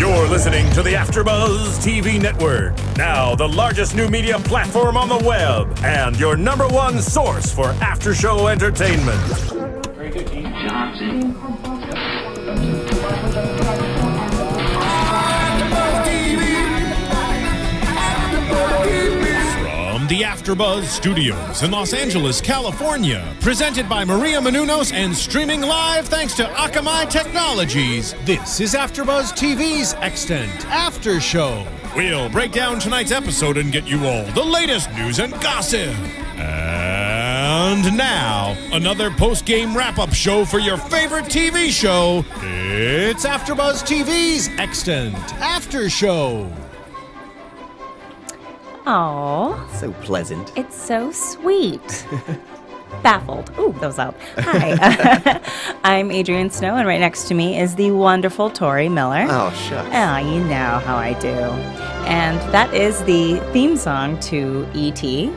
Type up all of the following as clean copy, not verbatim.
You're listening to the AFTERBUZZ TV network, now the largest new media platform on the web, and your #1 source for after-show entertainment. Very good, Dean Johnson. From the AFTERBUZZ Studios in Los Angeles, California, presented by Maria Menounos and streaming live thanks to Akamai Technologies, this is AFTERBUZZ TV's Extant After Show. We'll break down tonight's episode and get you all the latest news and gossip. And now, another post-game wrap-up show for your favorite TV show. It's AFTERBUZZ TV's Extant After Show. Aww. So pleasant. It's so sweet. Baffled. Ooh, that was loud. Hi. I'm Adrian Snow, and right next to me is the wonderful Tauri Miller. Oh, shucks. Oh, you know how I do. And that is the theme song to E.T.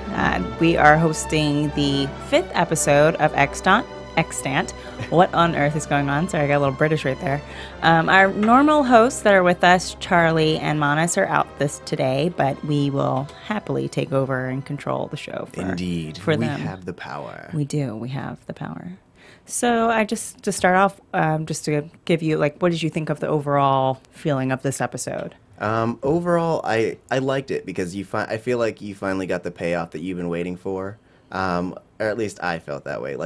We are hosting the 5th episode of Extant. What on earth is going on? Sorry, I got a little British right there. Our normal hosts that are with us, Charlie and Manas, are out today, but we will happily take over and control the show for them. We have the power. We do. We have the power. So to start off, just to give you, what did you think of the overall feeling of this episode? Overall, I liked it because I feel like you finally got the payoff that you've been waiting for. Or at least I felt that way.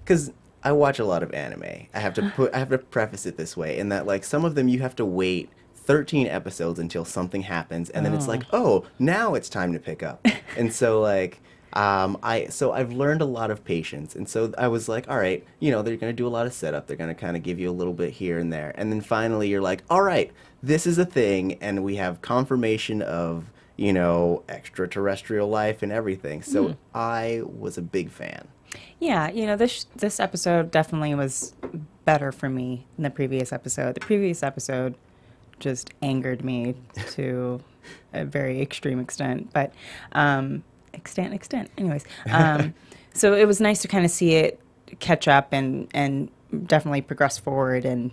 Because I watch a lot of anime. I have to preface it this way, in that some of them you have to wait 13 episodes until something happens, and then it's oh, now it's time to pick up. And so I've learned a lot of patience, and so I was like, all right, they're gonna do a lot of setup. They're gonna kind of give you a little bit here and there, and then finally you're like, all right, this is a thing, and we have confirmation of extraterrestrial life and everything. So I was a big fan. Yeah, this episode definitely was better for me than the previous episode. The previous episode just angered me to a very extreme extent, but extent. Anyways, so it was nice to kind of see it catch up and definitely progress forward, and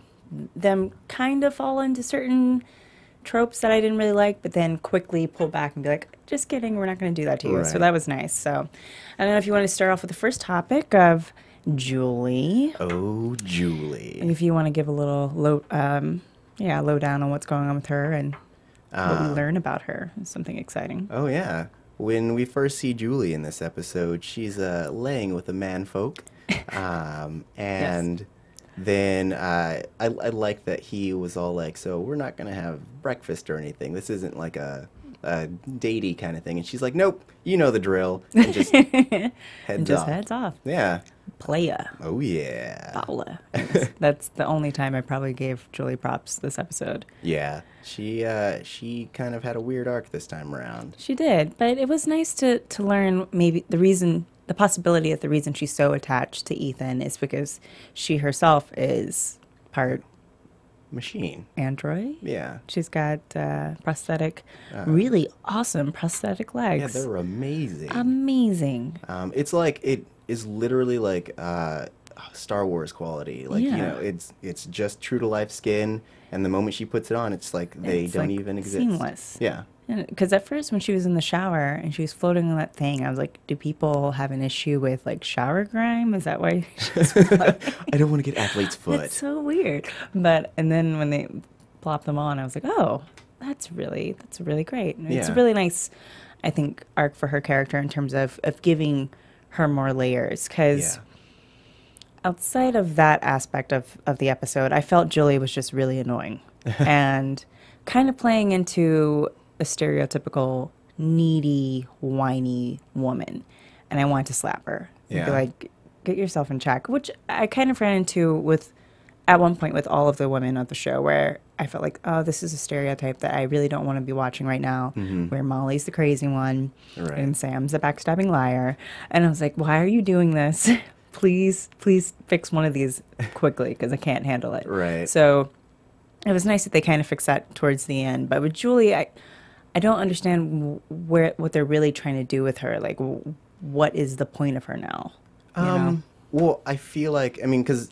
them kind of fall into certain tropes that I didn't really like, but then quickly pull back and be like, just kidding, we're not going to do that to you. Right. So that was nice. So I don't know if you want to start off with the first topic of Julie. Oh, Julie. And if you want to give a little lowdown on what's going on with her and what we learn about her. Something exciting. Oh, yeah. When we first see Julie in this episode, she's laying with a man folk. And... Yes. Then I like that he was all like, so we're not going to have breakfast or anything. This isn't like a datey kind of thing. And she's like, nope, you know the drill. And just heads off. Yeah. Playa. Oh, yeah. Paula. That's the only time I probably gave Julie props this episode. Yeah. She kind of had a weird arc this time around. She did. But it was nice to learn maybe the possibility that the reason she's so attached to Ethan is because she herself is part machine. Android? Yeah. She's got really awesome prosthetic legs. Yeah, they're amazing. Amazing. It is literally like Star Wars quality. It's just true to life skin, and the moment she puts it on, it's like they don't even exist. Seamless. Yeah. Because at first when she was in the shower and she was floating on that thing, I was like, do people have an issue with shower grime? Is that why she's I don't want to get athlete's foot. It's so weird. And then when they plop them on, I was like, oh, that's really great. And it's a really nice, I think, arc for her character in terms of giving her more layers. Because outside of that aspect of the episode, I felt Julie was just really annoying and kind of playing into a stereotypical needy, whiny woman, and I wanted to slap her. Yeah. Be like, get yourself in check, which I kind of ran into at one point with all of the women of the show, where I felt like, oh, this is a stereotype that I really don't want to be watching right now, where Molly's the crazy one, and Sam's the backstabbing liar, and I was like, why are you doing this? Please fix one of these quickly, because I can't handle it. Right. So it was nice that they kind of fixed that towards the end, but with Julie, I don't understand what they're really trying to do with her. What is the point of her now? Well, I feel like, because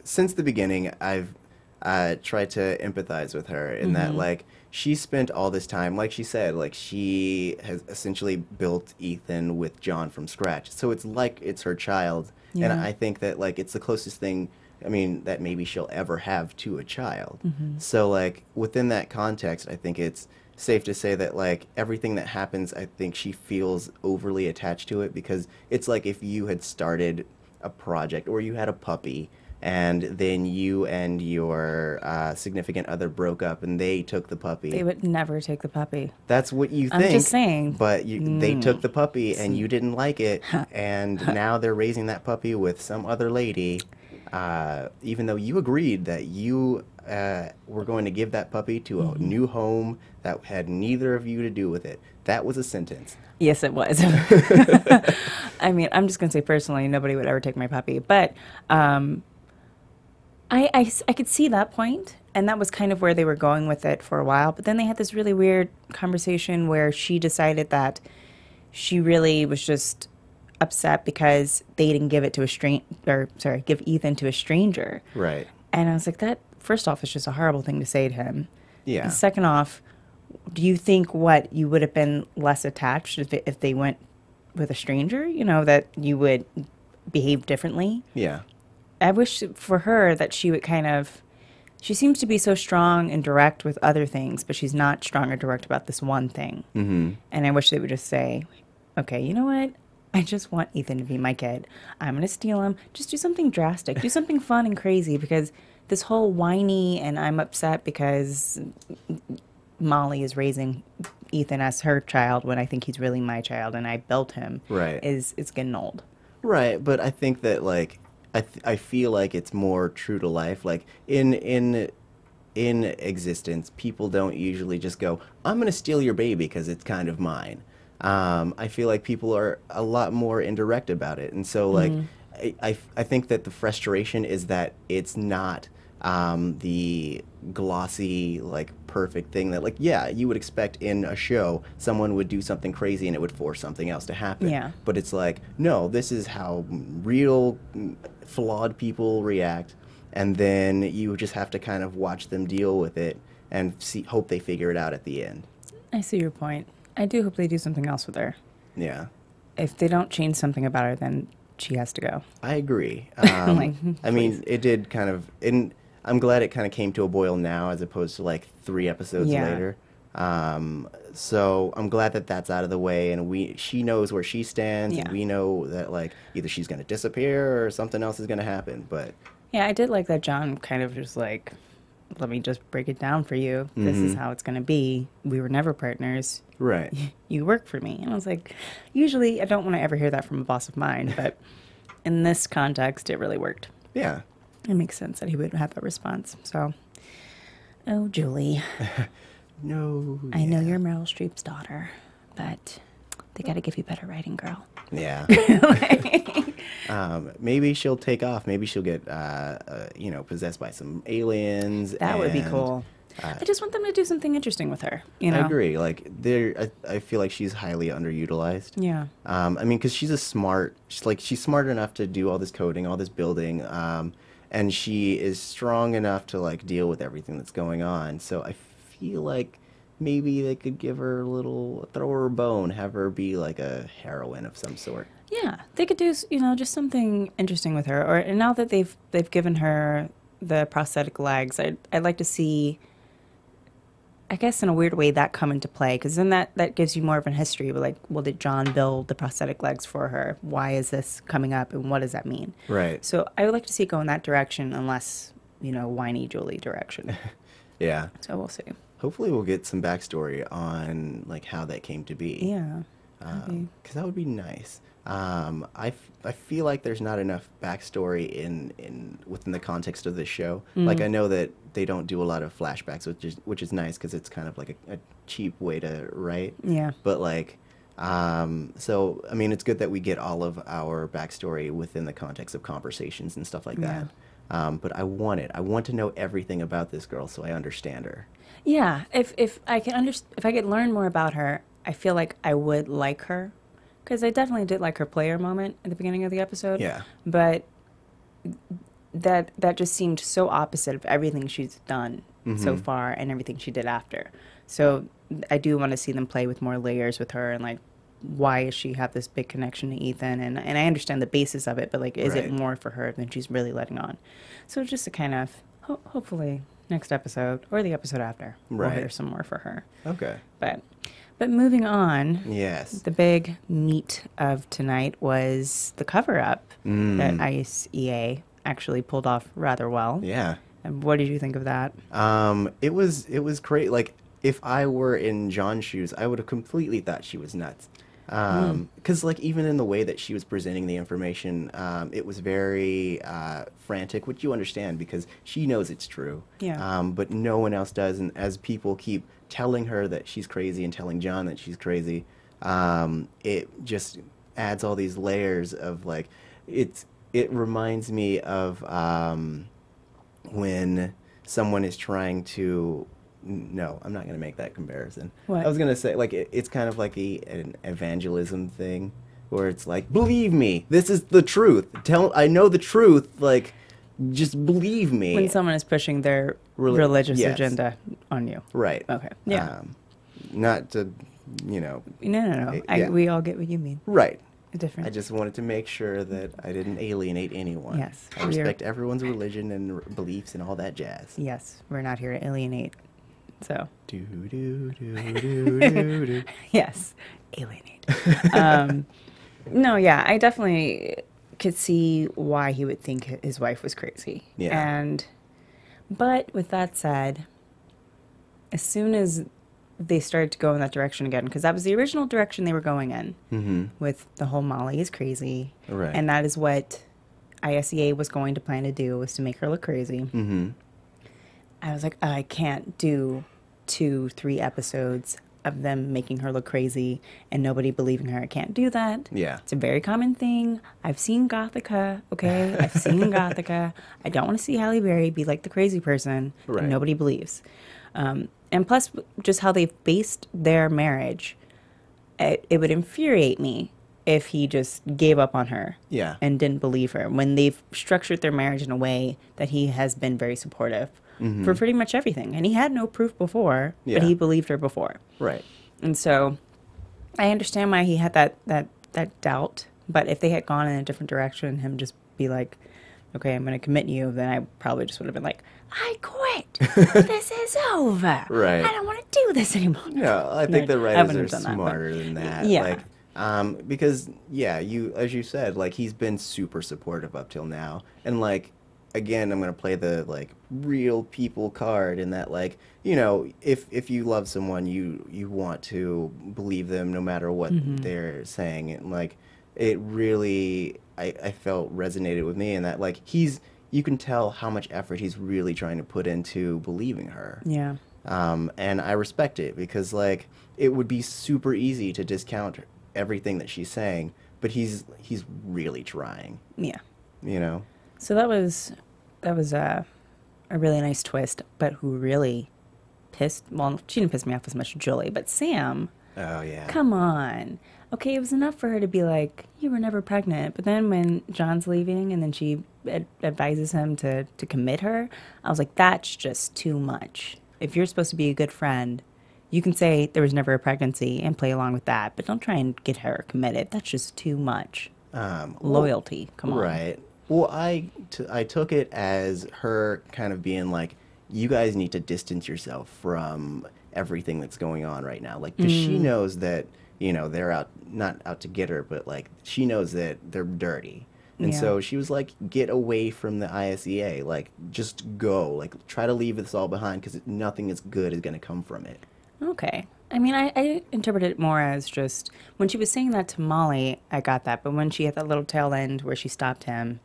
since the beginning, I've try to empathize with her in that, like, she spent all this time, like she said, like, she has essentially built Ethan with John from scratch. So it's like it's her child. Yeah. And I think that, like, it's the closest thing, I mean, that maybe she'll ever have to a child. So, like, within that context, I think it's safe to say that, like, everything that happens, I think she feels overly attached to it, because it's like if you had started a project or you had a puppy and then you and your significant other broke up and they took the puppy. They would never take the puppy. That's what you think. I'm just saying. But they took the puppy and you didn't like it, and now they're raising that puppy with some other lady, even though you agreed that you were going to give that puppy to a new home that had neither of you to do with it. That was a sentence. Yes, it was. I mean, I'm just going to say personally, nobody would ever take my puppy. But I could see that point, and that was kind of where they were going with it for a while. But then they had this really weird conversation where she decided that she really was just upset because they didn't give it to give Ethan to a stranger. Right. And I was like, that, first off, is just a horrible thing to say to him. Yeah. And second off, do you think you would have been less attached if they went with a stranger? You know, that you would behave differently? Yeah. I wish for her that she would she seems to be so strong and direct with other things, but she's not strong or direct about this one thing. And I wish they would just say, okay, you know what? I just want Ethan to be my kid. I'm going to steal him. Just do something drastic. Do something fun and crazy, because this whole whiny and I'm upset because Molly is raising Ethan as her child when I think he's really my child and I built him. Right. It's getting old. Right, but I think that, like, I feel like it's more true to life. Like, in existence, people don't usually just go, I'm going to steal your baby because it's kind of mine. I feel like people are a lot more indirect about it. And so, like, I think that the frustration is that it's not the glossy, like, perfect thing that, like, yeah, you would expect in a show someone would do something crazy and it would force something else to happen. Yeah. But it's like, no, this is how real flawed people react, and then you just have to kind of watch them deal with it and hope they figure it out at the end. I see your point. I do hope they do something else with her. Yeah. If they don't change something about her, then she has to go. I agree. Like, I mean, it did kind of, and I'm glad it kind of came to a boil now as opposed to like 3 episodes later. So I'm glad that that's out of the way, and she knows where she stands. Yeah. And we know that, like, either she's going to disappear or something else is going to happen. But yeah, I did like that John kind of just like, let me just break it down for you. This is how it's going to be. We were never partners. right. You work for me. And I was like, usually I don't want to ever hear that from a boss of mine, but in this context, it really worked. Yeah. It makes sense that he would have that response. So, oh, Julie. No. I know you're Meryl Streep's daughter, but they got to give you better writing, girl. Yeah. Maybe she'll take off. Maybe she'll get, possessed by some aliens. That would be cool. I just want them to do something interesting with her. You know? I agree. Like, I feel like she's highly underutilized. Yeah. I mean, because she's she's smart enough to do all this coding, all this building, and she is strong enough to, like, deal with everything that's going on. So I feel like maybe they could give her throw her a bone, have her be like a heroine of some sort. Yeah, they could do, just something interesting with her. And now that they've given her the prosthetic legs, I'd like to see, I guess in a weird way, that come into play, because then that gives you more of a history. But, like, well, did John build the prosthetic legs for her? Why is this coming up, and what does that mean? Right. So I would like to see it go in that direction, unless, whiny Julie direction. Yeah. So we'll see. Hopefully we'll get some backstory on, like, how that came to be. Yeah. Because that would be nice. I feel like there's not enough backstory within the context of this show. Like, I know that they don't do a lot of flashbacks, which is nice because it's kind of like a cheap way to write. Yeah. But, like, so I mean, it's good that we get all of our backstory within the context of conversations and stuff like that. But I want to know everything about this girl so I understand her. Yeah, if I could learn more about her, I feel like I would like her, because I definitely did like her player moment at the beginning of the episode. Yeah. But that just seemed so opposite of everything she's done so far and everything she did after. So I do want to see them play with more layers with her and like, why does she have this big connection to Ethan? And I understand the basis of it, but like, is it more for her than she's really letting on? So just to kind of, hopefully next episode or the episode after, we'll hear some more for her. Okay. But moving on, yes, the big meat of tonight was the cover-up that ICEA actually pulled off rather well. Yeah. And what did you think of that? It was great. Like, if I were in John's shoes, I would have completely thought she was nuts. Because, like, even in the way that she was presenting the information, it was very frantic, which you understand because she knows it's true. Yeah. But no one else does. And as people keep telling her that she's crazy and telling John that she's crazy, it just adds all these layers of, like, it reminds me of when someone is trying to... No, I'm not going to make that comparison. What? I was going to say, like, it's kind of like an evangelism thing, where it's like, believe me, this is the truth. I know the truth, like, just believe me. When someone is pushing their religious agenda on you. Right. Okay. Yeah. Not to, you know. No. Yeah. We all get what you mean. Right. Different. I just wanted to make sure that I didn't alienate anyone. Yes. I respect everyone's religion and beliefs and all that jazz. Yes. We're not here to alienate. So. Do, do, do, do, do, do. Yes. Alienate. No, yeah. I definitely could see why he would think his wife was crazy. Yeah. But with that said, as soon as they started to go in that direction again, because that was the original direction they were going in with the whole Molly is crazy. Right. And that is what ISEA was going to plan to do, was to make her look crazy. Mm-hmm. I was like, I can't do 2-3 episodes of them making her look crazy and nobody believing her. I can't do that. Yeah. It's a very common thing. I've seen Gothica, okay? I've seen Gothica. I don't want to see Halle Berry be like the crazy person that nobody believes. And plus, just how they've based their marriage, it would infuriate me if he just gave up on her and didn't believe her, when they've structured their marriage in a way that he has been very supportive for pretty much everything. And he had no proof before, but he believed her before. Right. And so I understand why he had that doubt, but if they had gone in a different direction, him just be like, okay, I'm going to commit you, then I probably just would have been like, I quit. This is over. Right. I don't want to do this anymore. No, I think the writers are smarter than that. Yeah. Like, because, you, as you said, like, he's been super supportive up till now. And, like, again, I'm going to play the, like, real people card in that, like, you know, if you love someone, you want to believe them no matter what they're saying. And, like, it really, I felt resonated with me in that, like, you can tell how much effort he's really trying to put into believing her. Yeah. And I respect it because, like, it would be super easy to discount everything that she's saying, but he's really trying. Yeah. You know? So that was a really nice twist, but who really she didn't piss me off as much as Julie, but Sam. Oh, yeah. Come on. Okay, it was enough for her to be like, you were never pregnant. But then when John's leaving and then she advises him to commit her, I was like, that's just too much. If you're supposed to be a good friend, you can say there was never a pregnancy and play along with that, but don't try and get her committed. That's just too much. Loyalty, come on. Right. Well, I took it as her kind of being like, you guys need to distance yourself from everything that's going on right now. Like, because she knows that, you know, they're not out to get her, but, like, she knows that they're dirty. And so she was like, get away from the ISEA. Like, just go. Like, try to leave this all behind because nothing as good is going to come from it. Okay. I mean, I interpreted it more as just, when she was saying that to Molly, I got that. But when she had that little tail end where she stopped him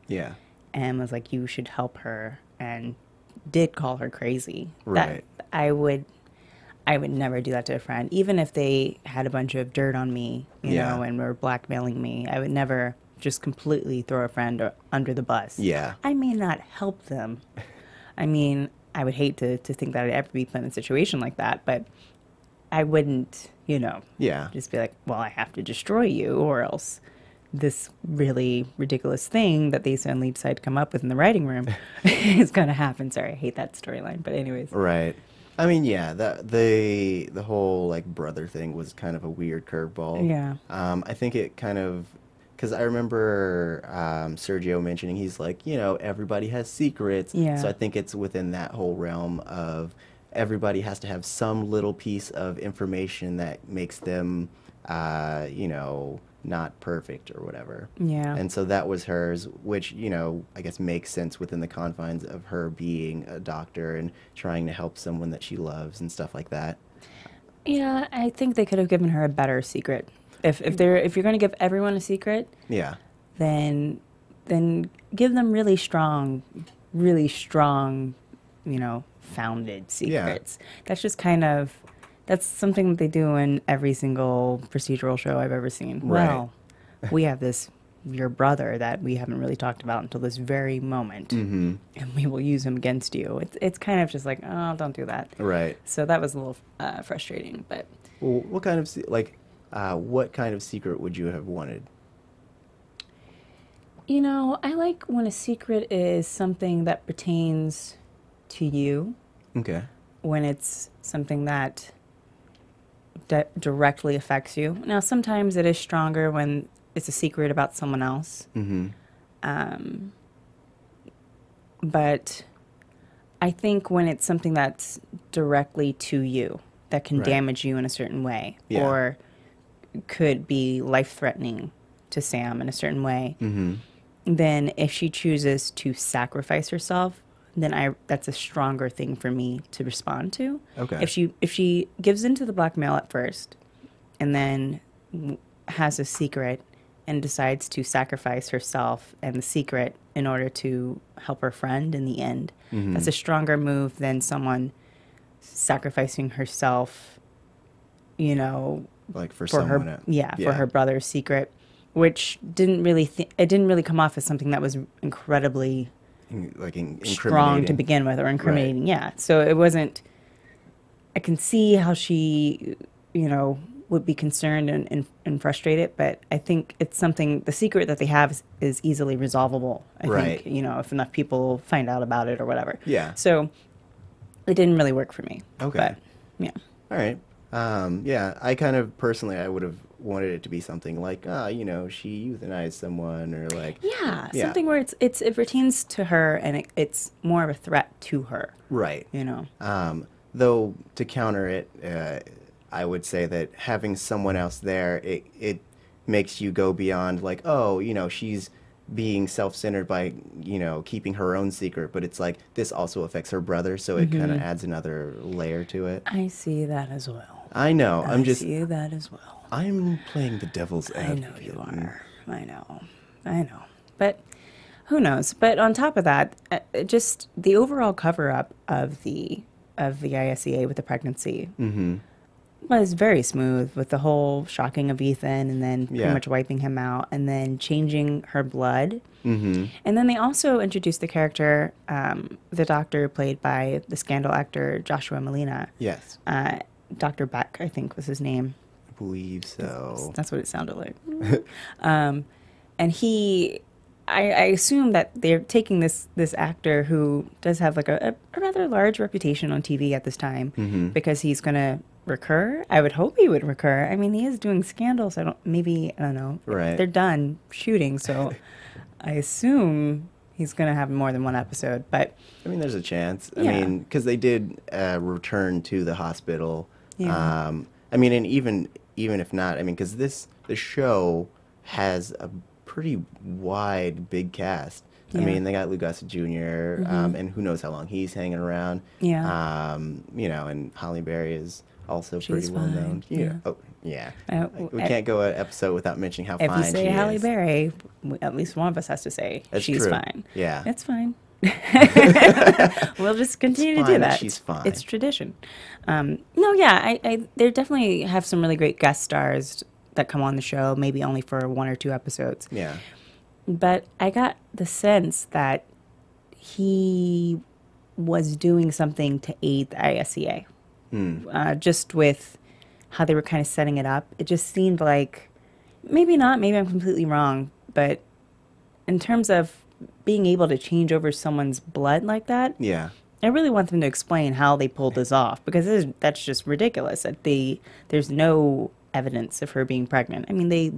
and was like, you should help her, and did call her crazy. Right. That I would never do that to a friend. Even if they had a bunch of dirt on me, you know, and were blackmailing me, I would never just completely throw a friend under the bus. Yeah. I may not help them. I mean, I would hate to think that I'd ever be put in a situation like that, but I wouldn't, you know, just be like, well, I have to destroy you or else this really ridiculous thing that they suddenly decide to come up with in the writing room is going to happen. Sorry, I hate that storyline, but anyways. Right. I mean, yeah, the whole like brother thing was kind of a weird curveball. Yeah. I think it kind of, because I remember Sergio mentioning, he's like, you know, everybody has secrets. Yeah. So I think it's within that whole realm of everybody has to have some little piece of information that makes them, you know, not perfect or whatever. Yeah. And so that was hers, which, you know, I guess makes sense within the confines of her being a doctor and trying to help someone that she loves and stuff like that. Yeah, I think they could have given her a better secret. If you're going to give everyone a secret, Yeah. then give them really strong, you know, founded secrets. That's just kind of, that's something that they do in every single procedural show I've ever seen. Right. Well, we have your brother that we haven't really talked about until this very moment, Mm-hmm. and we will use him against you. It's kind of just like, oh, don't do that. Right. So that was a little frustrating, but. Well, what kind of what kind of secret would you have wanted? You know, I like when a secret is something that pertains to you. Okay. When it's something that directly affects you. Now, sometimes it is stronger when it's a secret about someone else. Mm-hmm. But I think when it's something that's directly to you, that can damage you in a certain way, or could be life-threatening to Sam in a certain way, then if she chooses to sacrifice herself, then that's a stronger thing for me to respond to. Okay. If she gives into the blackmail at first, and then has a secret and decides to sacrifice herself and the secret in order to help her friend in the end, that's a stronger move than someone sacrificing herself, you know, Like for her someone else. for her brother's secret, which didn't really come off as something that was incredibly strong to begin with, or incriminating. Right. Yeah. So it wasn't, I can see how she, you know, would be concerned and frustrated, but I think it's something, the secret that they have is easily resolvable. I think, you know, if enough people find out about it or whatever. Yeah. So it didn't really work for me. Okay. But, yeah. All right. Yeah, I kind of personally, I would have wanted it to be something like, you know, she euthanized someone, or like, something where it pertains to her, and it's more of a threat to her. Right. You know. Though to counter it, I would say that having someone else there, it makes you go beyond like, oh, you know, she's being self-centered by, you know, keeping her own secret, but it's like this also affects her brother, so it kind of adds another layer to it. I see that as well. I know. I see that as well. I'm playing the devil's advocate. I know you are. I know. But who knows? But on top of that, just the overall cover-up of the ISEA with the pregnancy was very smooth, with the whole shocking of Ethan and then pretty much wiping him out and then changing her blood. And then they also introduced the character, the doctor played by the Scandal actor Joshua Malina. Yes. Dr. Beck, I think was his name. I believe so. That's what it sounded like. And I assume that they're taking this actor who does have like a rather large reputation on TV at this time, because he's going to recur. I would hope he would recur. I mean, he is doing Scandal, so I don't know. Right. They're done shooting, so I assume he's going to have more than one episode. But I mean, there's a chance. I mean, because they did return to the hospital. Yeah. I mean, and even if not, I mean, because the show has a pretty wide, big cast. I mean, they got Lou Gossett Jr., and who knows how long he's hanging around. Yeah. You know, and Halle Berry is also She's pretty well known. fine. Yeah. Oh, yeah. We I- can't go an episode without mentioning how If fine we say she Halle is. Berry, at least one of us has to say That's she's true. fine. Yeah. It's fine. We'll just continue to fine do that that. she's fine. It's tradition. No, yeah, they definitely have some really great guest stars that come on the show, maybe only for 1 or 2 episodes. Yeah. But I got the sense that he was doing something to aid the ISEA. Just with how they were kind of setting it up. It just seemed like Maybe not. Maybe I'm completely wrong. But in terms of being able to change over someone's blood like that, yeah, I really want them to explain how they pulled this off, because that's just ridiculous. That there's no evidence of her being pregnant. I mean, they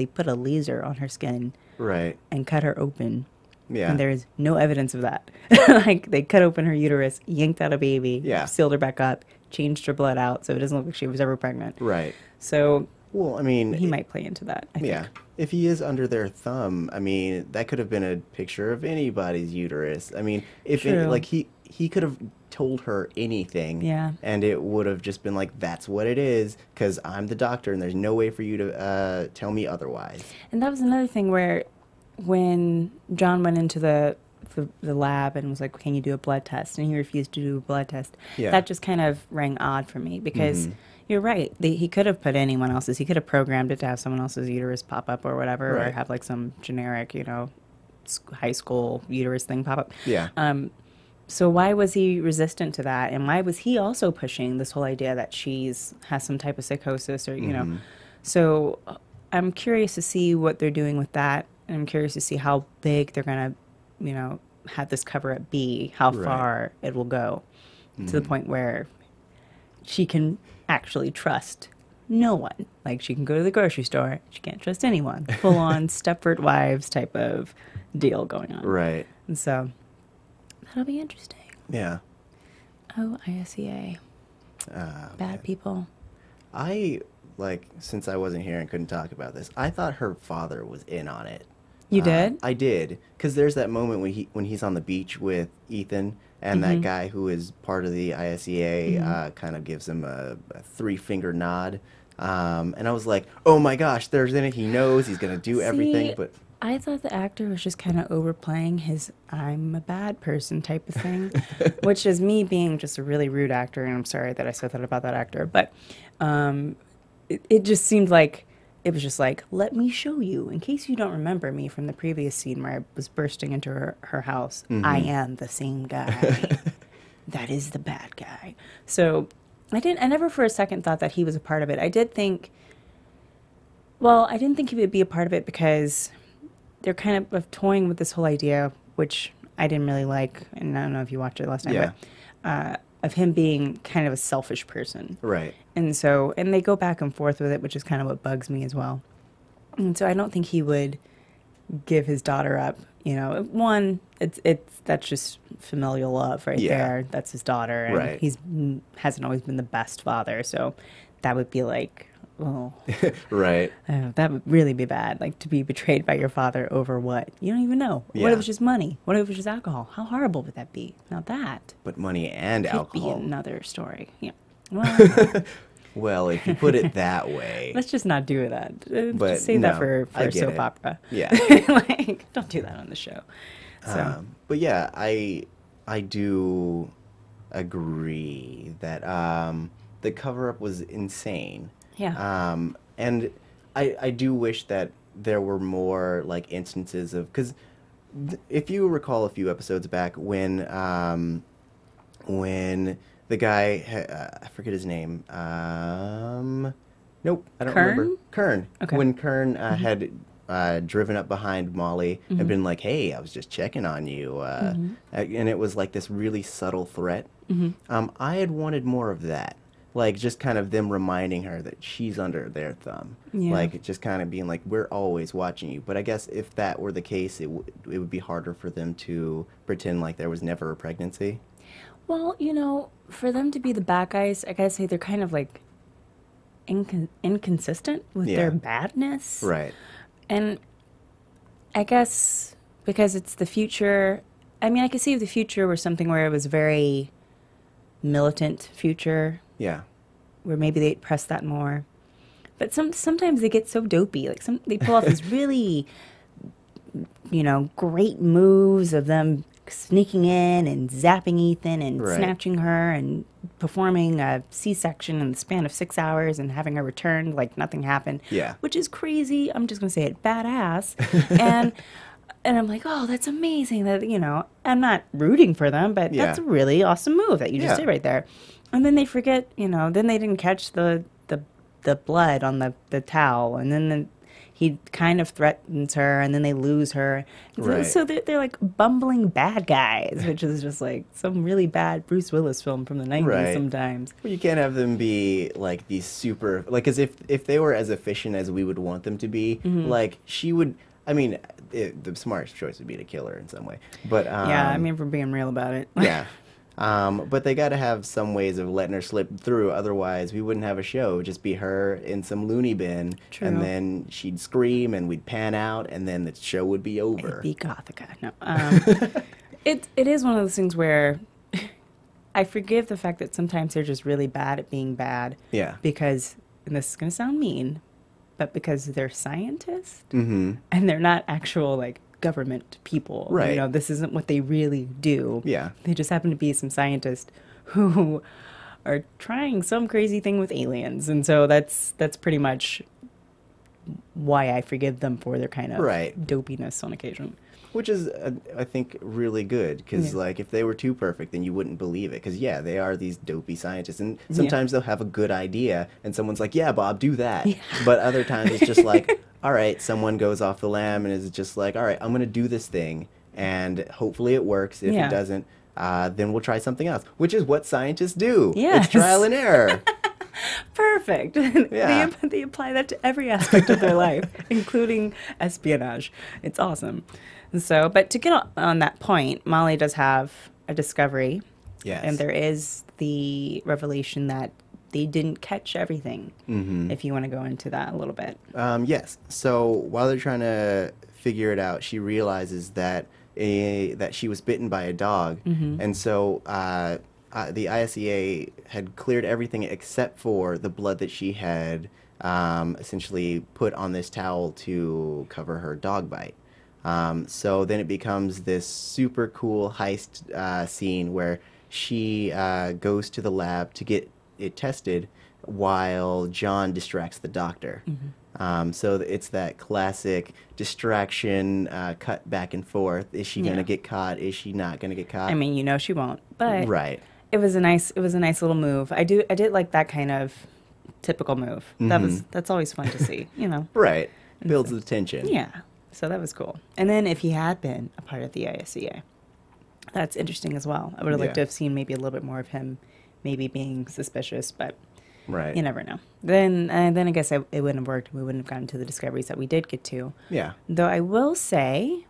put a laser on her skin, right, and cut her open. Yeah, and there is no evidence of that. Like, they cut open her uterus, yanked out a baby, sealed her back up, changed her blood out, so it doesn't look like she was ever pregnant. Right. So, well, I mean, he might play into that. I think. If he is under their thumb, I mean, that could have been a picture of anybody's uterus. I mean, if he could have told her anything, and it would have just been like, that's what it is, because I'm the doctor, and there's no way for you to tell me otherwise. And that was another thing where, when John went into the lab and was like, can you do a blood test? And he refused to do a blood test. That just kind of rang odd for me, because you're right. He could have put anyone else's. He could have programmed it to have someone else's uterus pop up or whatever, or have like some generic, high school uterus thing pop up. Yeah. So why was he resistant to that? And why was he also pushing this whole idea that has some type of psychosis, or, know? So I'm curious to see what they're doing with that. And I'm curious to see how big they're going to, have this cover-up be, how far it will go, to the point where she can actually trust no one. Like, she can go to the grocery store, she can't trust anyone. Full-on Stepford Wives type of deal going on. Right. And so, that'll be interesting. Yeah. Oh, ISEA. Bad people. Since I wasn't here and couldn't talk about this, I thought her father was in on it. You did? I did, because there's that moment when he's on the beach with Ethan, and that guy who is part of the ISEA kind of gives him a 3-finger nod, and I was like, oh my gosh, there's in it. He knows he's gonna do everything. But I thought the actor was just kind of overplaying his "I'm a bad person" type of thing, which is me being just a really rude actor, and I'm sorry that I said that about that actor, but it just seemed like. It was just like, let me show you. In case you don't remember me from the previous scene where I was bursting into her house, I am the same guy. That is the bad guy. So I never for a second thought that he was a part of it. I didn't think he would be a part of it, because they're kind of toying with this whole idea, which I didn't really like, and I don't know if you watched it last night, but of him being kind of a selfish person. Right. And so, and they go back and forth with it, which is kind of what bugs me as well. And so I don't think he would give his daughter up. One, that's just familial love right there. That's his daughter, and he hasn't always been the best father. So that would be like, oh, right. That would really be bad. Like, to be betrayed by your father over what? You don't even know. What if it was just money? What if it was just alcohol? How horrible would that be? Now that. But money and alcohol. Could be another story. Yeah. Well, well, if you put it that way. Let's just not do that. But just save that for a soap opera. Yeah. Like, don't do that on the show. So. But yeah, I do agree that the cover-up was insane. Yeah. And I do wish that there were more, like, instances of... Because if you recall a few episodes back when the guy... I forget his name. Nope, I don't remember. Kern. Okay. When Kern had driven up behind Molly and been like, hey, I was just checking on you. And it was like this really subtle threat. I had wanted more of that. Like, just kind of them reminding her that she's under their thumb. Yeah. Like, just kind of being like, we're always watching you. But I guess if that were the case, it would be harder for them to pretend like there was never a pregnancy. Well, for them to be the bad guys, I gotta say they're kind of, like, inconsistent with their badness. Right. And I guess because it's the future, I mean, I could see if the future were something where it was very militant future. Yeah. Where maybe they'd press that more. But sometimes they get so dopey. Like, they pull off these really, great moves of them sneaking in and zapping Ethan and snatching her and performing a C-section in the span of 6 hours and having her returned like nothing happened. Yeah. Which is crazy. I'm just going to say it, badass. And I'm like, oh, that's amazing. That I'm not rooting for them, but that's a really awesome move that you just did right there. And then they forget, then they didn't catch the blood on the towel, and then he kind of threatens her, and then they lose her. Right. So they're like bumbling bad guys, which is just like some really bad Bruce Willis film from the 90s Right. sometimes. Well, you can't have them be like these super, like, as if they were as efficient as we would want them to be, like she would. I mean, the smartest choice would be to kill her in some way. But Yeah, I mean, if we're being real about it. yeah. But they got to have some ways of letting her slip through. Otherwise, we wouldn't have a show. It would just be her in some loony bin, True. and then she'd scream, and we'd pan out, and then the show would be over. It'd be Gothica. No. It is one of those things where I forgive the fact that sometimes they're just really bad at being bad. Yeah. Because, and this is going to sound mean, but because they're scientists Mm-hmm. and they're not actual, like, government people. Right. You know, this isn't what they really do. Yeah. They just happen to be some scientists who are trying some crazy thing with aliens. And so that's pretty much why I forgive them for their kind of Right. dopiness on occasion. Which is, I think, really good. Because, Yeah. like, if they were too perfect, then you wouldn't believe it. Because, yeah, they are these dopey scientists. And sometimes they'll have a good idea, and someone's like, yeah, Bob, do that. Yeah. But other times it's just like, all right, someone goes off the lamb and is just like, all right, I'm going to do this thing. And hopefully it works. If Yeah. it doesn't, then we'll try something else. Which is what scientists do. Yes. It's trial and error. Perfect. Yeah. They apply that to every aspect of their life, including espionage. It's awesome. And so, but to get on that point, Molly does have a discovery. Yes. And there is the revelation that they didn't catch everything, if you want to go into that a little bit. Yes. So while they're trying to figure it out, she realizes that that she was bitten by a dog, and so the ISEA had cleared everything except for the blood that she had essentially put on this towel to cover her dog bite. So then it becomes this super cool heist scene where she goes to the lab to get it tested while John distracts the doctor. So it's that classic distraction, cut back and forth. Is she going to get caught? Is she not going to get caught? I mean, you know she won't, but Right. it was a nice little move. I did like that kind of typical move. That's always fun to see, you know. Right. Builds the tension. Yeah. So that was cool. And then if he had been a part of the ISEA, that's interesting as well. I would have liked to have seen maybe a little bit more of him maybe being suspicious, but Right. you never know. Then I guess it wouldn't have worked. We wouldn't have gotten to the discoveries that we did get to. Yeah. Though I will say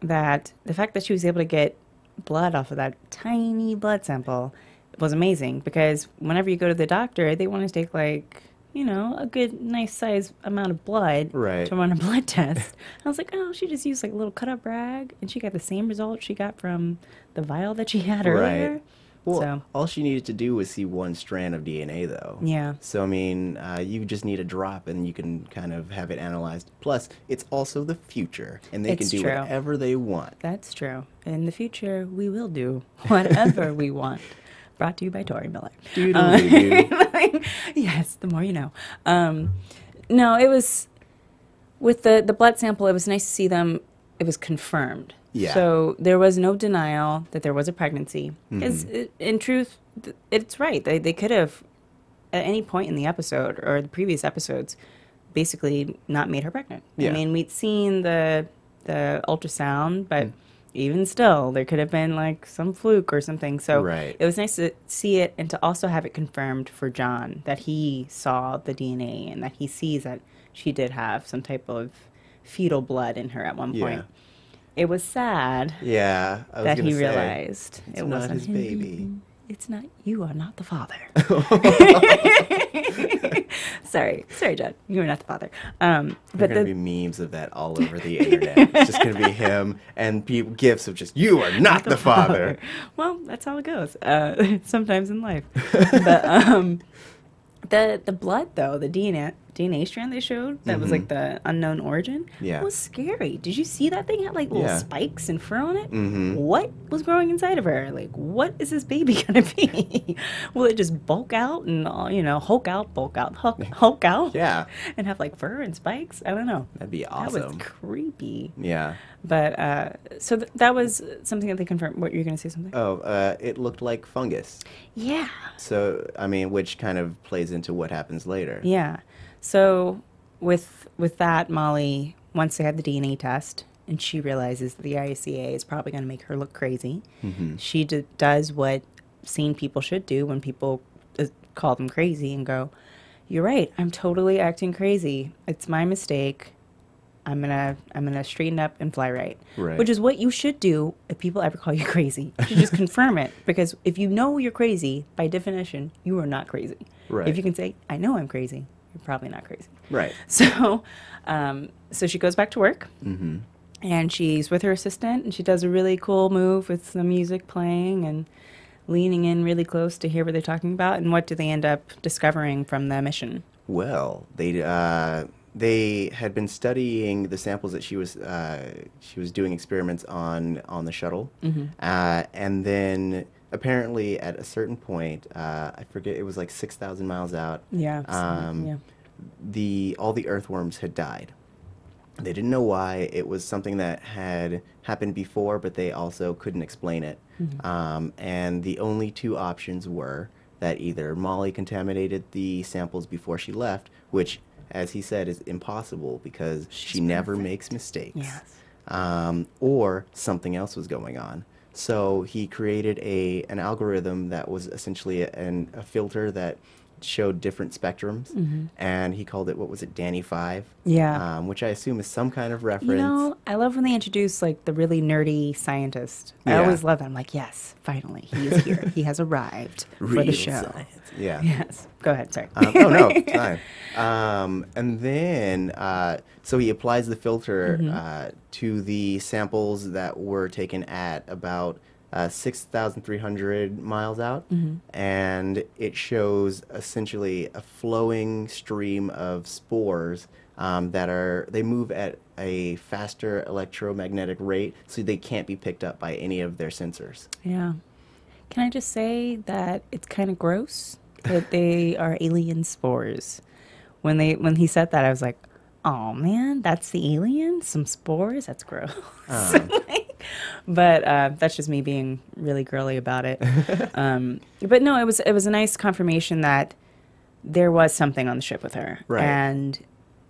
that the fact that she was able to get blood off of that tiny blood sample was amazing, because whenever you go to the doctor, they want to take, like, you know, a good, nice size amount of blood Right. to run a blood test. I was like, oh, she just used like a little cut-up rag, and she got the same result she got from the vial that she had earlier. Right. Well, So, all she needed to do was see one strand of DNA, though. yeah. So, I mean, you just need a drop and you can kind of have it analyzed. Plus, it's also the future, and they It's can do true. whatever they want. That's true. In the future, we will do whatever we want. Brought to you by Tauri Miller. Doodle-doo. Yes, the more you know. No, it was, with the blood sample, it was nice to see them, it was confirmed. Yeah. So there was no denial that there was a pregnancy. Because in truth, it's right. They could have, at any point in the episode or the previous episodes, basically not made her pregnant. Yeah. I mean, we'd seen the ultrasound, but even still, there could have been like some fluke or something. So Right. it was nice to see it and to also have it confirmed for John that he saw the DNA and that he sees that she did have some type of fetal blood in her at one point. Yeah. It was sad Yeah, I was that gonna he say, realized it's it not wasn't his him. baby. It's not, you are not the father. Sorry, John, you are not the father. There But are going to be memes of that all over the internet. It's just going to be him and gifs of just, you are not the father. Well, that's how it goes. Sometimes in life. But the blood, though, the DNA strand they showed that was like the unknown origin, Yeah. was scary. Did you see that thing had like little Yeah. spikes and fur on it? What was growing inside of her? Like, what is this baby gonna be? Will it just bulk out and hulk out, Yeah. and have like fur and spikes? I don't know. That'd be That was awesome. creepy. Yeah. But so that was something that they confirmed. What, you're gonna say something? Oh, it looked like fungus. Yeah. So, I mean, which kind of plays into what happens later. Yeah. So with that, Molly, once they had the DNA test, and she realizes that the ICA is probably going to make her look crazy, she does what sane people should do when people call them crazy and go, "You're right. I'm totally acting crazy. It's my mistake. I'm gonna straighten up and fly right." Which is what you should do if people ever call you crazy. You should just confirm it, because if you know you're crazy, by definition, you are not crazy. If you can say, "I know I'm crazy," you're probably not crazy. So, so she goes back to work, and she's with her assistant, and she does a really cool move with some music playing and leaning in really close to hear what they're talking about. And what do they end up discovering from the mission? Well, they had been studying the samples that she was doing experiments on the shuttle, and then apparently at a certain point, I forget, it was like 6,000 miles out. All the earthworms had died. They didn't know why. It was something that had happened before, but they also couldn't explain it. And the only two options were that either Molly contaminated the samples before she left, which, as he said, is impossible because she never makes mistakes, or something else was going on. So he created an algorithm that was essentially a filter that showed different spectrums, and he called it, what was it, Danny 5? Which I assume is some kind of reference. You know, I love when they introduce like the really nerdy scientist. I always love that. I'm like, yes, finally, he is here. He has arrived for the show. Science. Yeah. Yes. Go ahead. Sorry. Oh no, it's fine. And then, so he applies the filter to the samples that were taken at about 6,300 miles out, and it shows essentially a flowing stream of spores they move at a faster electromagnetic rate, so they can't be picked up by any of their sensors. Yeah. Can I just say that it's kind of gross that they are alien spores? When he said that, I was like, oh man, that's the alien? Some spores? That's gross. But that's just me being really girly about it. But no, it was a nice confirmation that there was something on the ship with her. And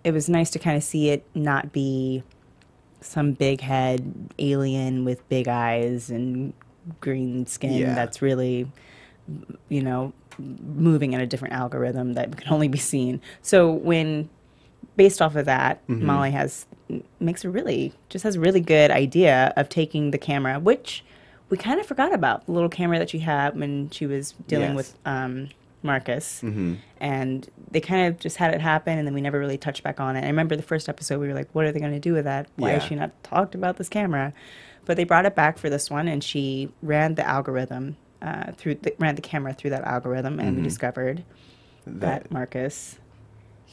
it was nice to kind of see it not be some big head alien with big eyes and green skin that's really, you know, moving in a different algorithm that can only be seen. So based off of that, Molly has a really good idea of taking the camera, which we kind of forgot about, the little camera that she had when she was dealing with Marcus. And they kind of just had it happen, and then we never really touched back on it. I remember the first episode, we were like, what are they going to do with that? Why has she not talked about this camera? But they brought it back for this one, and she ran the algorithm ran the camera through that algorithm, and we discovered that Marcus...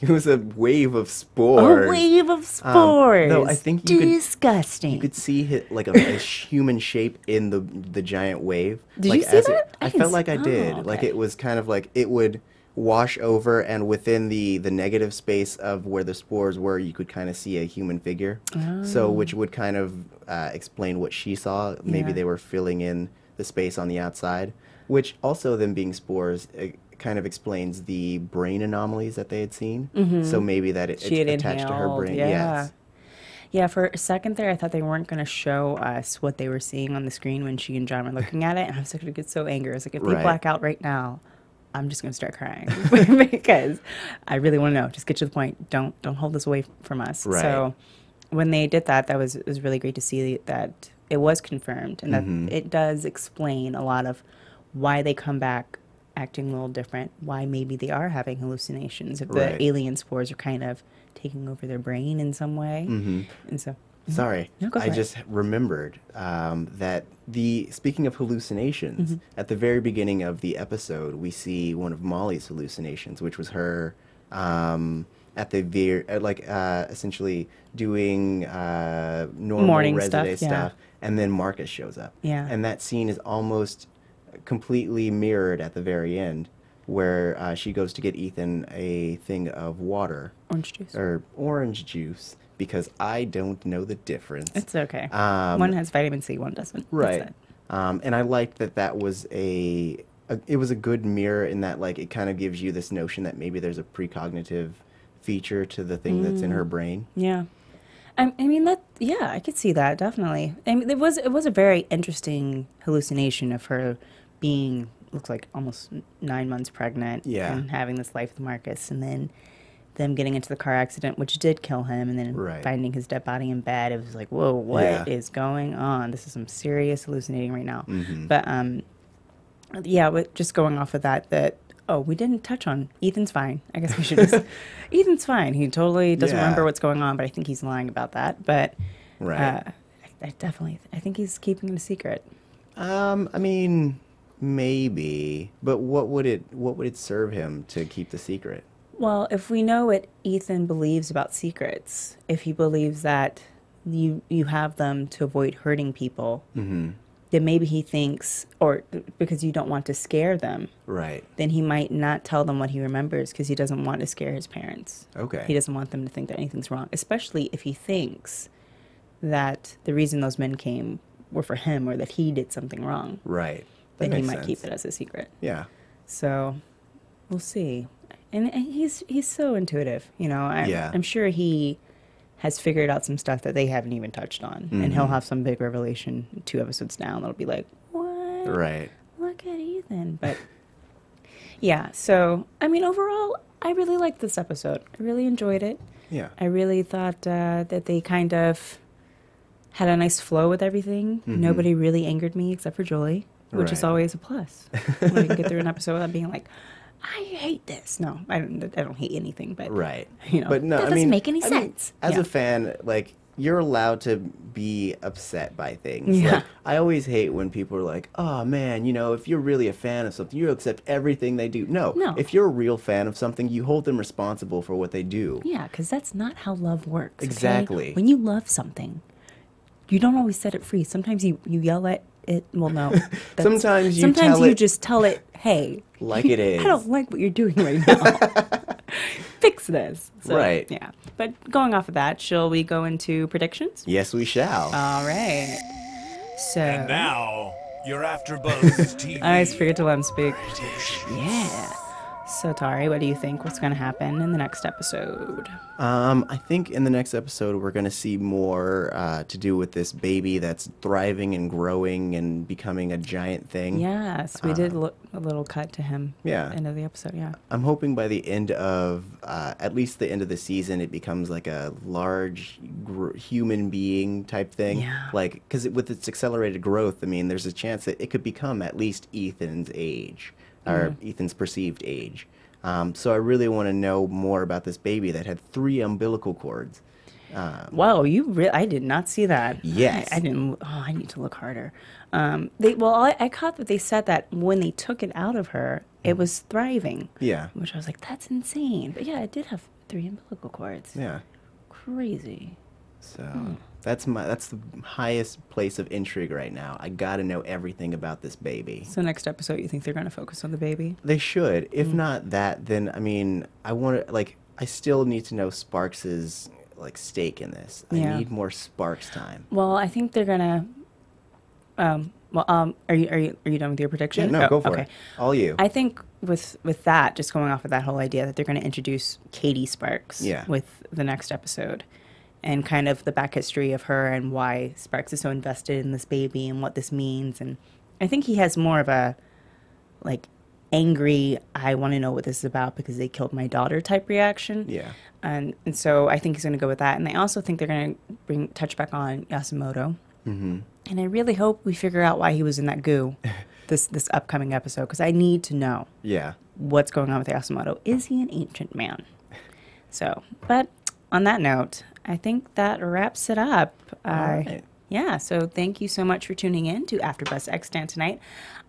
It was a wave of spores. A wave of spores. No, I think disgusting. You could see like a human shape in the giant wave. Did you see that? I felt like I did. Okay. Like it was kind of like it would wash over, and within the negative space of where the spores were, you could kind of see a human figure. So which would kind of explain what she saw. Maybe they were filling in the space on the outside, which also them being spores kind of explains the brain anomalies that they had seen. So maybe that it's attached to her brain. Yes. Yeah, for a second there, I thought they weren't going to show us what they were seeing on the screen when she and John were looking at it. And I was going to get so angry. I was like, if they black out right now, I'm just going to start crying because I really want to know. Just get to the point. Don't hold this away from us. So when they did that, it was really great to see that it was confirmed, and that it does explain a lot of why they come back acting a little different, why maybe they are having hallucinations, if the alien spores are kind of taking over their brain in some way. And so, sorry, no, go for I just remembered that speaking of hallucinations, at the very beginning of the episode, we see one of Molly's hallucinations, which was her at the essentially doing normal morning resident stuff, and then Marcus shows up. And that scene is almost completely mirrored at the very end, where she goes to get Ethan a thing of water. Orange juice, because I don't know the difference. It's okay. One has vitamin C, one doesn't. Right. And I liked that was it was a good mirror in that, like, it kind of gives you this notion that maybe there's a precognitive feature to the thing that's in her brain. Yeah. I mean, I could see that, definitely. I mean, it was a very interesting hallucination of her being, looks like almost 9 months pregnant. Yeah. And having this life with Marcus, and then them getting into the car accident, which did kill him, and then finding his dead body in bed. It was like, whoa, what is going on? This is some serious hallucinating right now. But, yeah, just going off of that, oh, we didn't touch on Ethan's fine. I guess we should just... Ethan's fine. He totally doesn't remember what's going on, but I think he's lying about that. But I think he's keeping it a secret. I mean, maybe. But what would it serve him to keep the secret? Well, if we know what Ethan believes about secrets, if he believes that you have them to avoid hurting people... then maybe he thinks, or because you don't want to scare them, then he might not tell them what he remembers because he doesn't want to scare his parents. Okay. He doesn't want them to think that anything's wrong, especially if he thinks that the reason those men came were for him or that he did something wrong. Right. Then he might keep it as a secret. Yeah. So we'll see. And he's so intuitive, you know. I'm sure he has figured out some stuff that they haven't even touched on. And he'll have some big revelation 2 episodes down that'll be like, what? Right. Look at Ethan. But, yeah, so, I mean, overall, I really liked this episode. I really enjoyed it. Yeah. I really thought that they kind of had a nice flow with everything. Nobody really angered me except for Julie, which is always a plus. When I can get through an episode without being like, I hate this. No, I don't hate anything, but you know, but no, that doesn't make any sense. As a fan, like, you're allowed to be upset by things. Yeah. Like, I always hate when people are like, "Oh man, you know, if you're really a fan of something, you accept everything they do." No, if you're a real fan of something, you hold them responsible for what they do. Yeah, because that's not how love works. Exactly. Okay? When you love something, you don't always set it free. Sometimes you yell at it. Well, no. Sometimes you just tell it, hey, like it is. I don't like what you're doing right now. Fix this. So, right. Yeah. But going off of that, shall we go into predictions? Yes, we shall. All right. So. And now, your AfterBuzz TV. I always forget to let him speak. Yeah. So, Tauri, what do you think? What's going to happen in the next episode? I think in the next episode, we're going to see more to do with this baby that's thriving and growing and becoming a giant thing. Yes, we did look a little cut to him at the end of the episode, yeah. I'm hoping by the end of, at least the end of the season, it becomes like a large human being type thing. Yeah. Like, because with its accelerated growth, I mean, there's a chance that it could become at least Ethan's age. Or Ethan's perceived age. So I really want to know more about this baby that had 3 umbilical cords. Whoa, I did not see that. Yes. I didn't. Oh, I need to look harder. I caught that they said that when they took it out of her, it was thriving. Yeah. Which I was like, that's insane. But yeah, it did have 3 umbilical cords. Yeah. Crazy. So that's the highest place of intrigue right now. I got to know everything about this baby. So next episode, you think they're going to focus on the baby? They should. If not that, then I mean, I still need to know Sparks's stake in this. I need more Sparks time. Well, I think they're gonna. Are you done with your prediction? Yeah, no, go for it. All you. I think with that, just going off of that whole idea that they're going to introduce Katie Sparks with the next episode. And kind of the back history of her and why Sparks is so invested in this baby and what this means. And I think he has more of a, angry, I want to know what this is about because they killed my daughter type reaction. Yeah. And so I think he's going to go with that. And I also think they're going to touch back on Yasumoto. Mm-hmm. And I really hope we figure out why he was in that goo this upcoming episode because I need to know what's going on with Yasumoto. Is he an ancient man? So, but on that note, I think that wraps it up. All right. Yeah, so thank you so much for tuning in to AfterBuzz Extant tonight.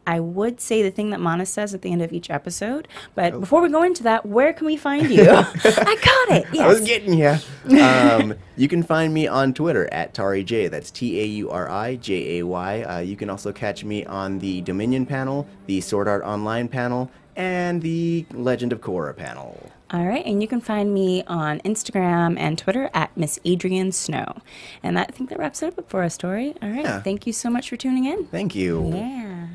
I would say the thing that Mana says at the end of each episode, but before we go into that, where can we find you? I got it. Yes. I was getting you. You can find me on Twitter at TauriJ. That's TaurijAY. You can also catch me on the Dominion panel, the Sword Art Online panel, and the Legend of Korra panel. All right, and you can find me on Instagram and Twitter at Miss Adrian Snow. And I think that wraps it up for us, Tauri. All right, thank you so much for tuning in. Thank you. Yeah.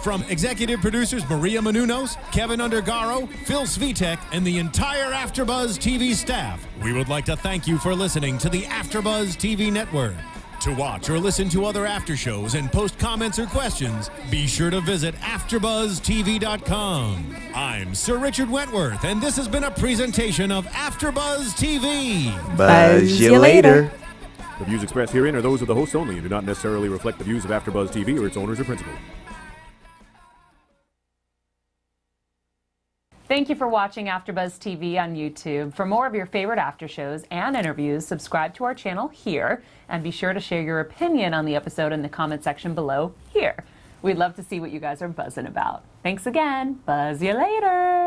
From executive producers Maria Menounos, Kevin Undergaro, Phil Svitek, and the entire AfterBuzz TV staff, we would like to thank you for listening to the AfterBuzz TV network. To watch or listen to other after shows and post comments or questions, be sure to visit AfterBuzzTV.com. I'm Sir Richard Wentworth, and this has been a presentation of AfterBuzz TV. Buzz you later. The views expressed herein are those of the hosts only and do not necessarily reflect the views of AfterBuzz TV or its owners or principals. Thank you for watching AfterBuzz TV on YouTube. For more of your favorite after shows and interviews, subscribe to our channel here, and be sure to share your opinion on the episode in the comment section below here. We'd love to see what you guys are buzzing about. Thanks again. Buzz you later.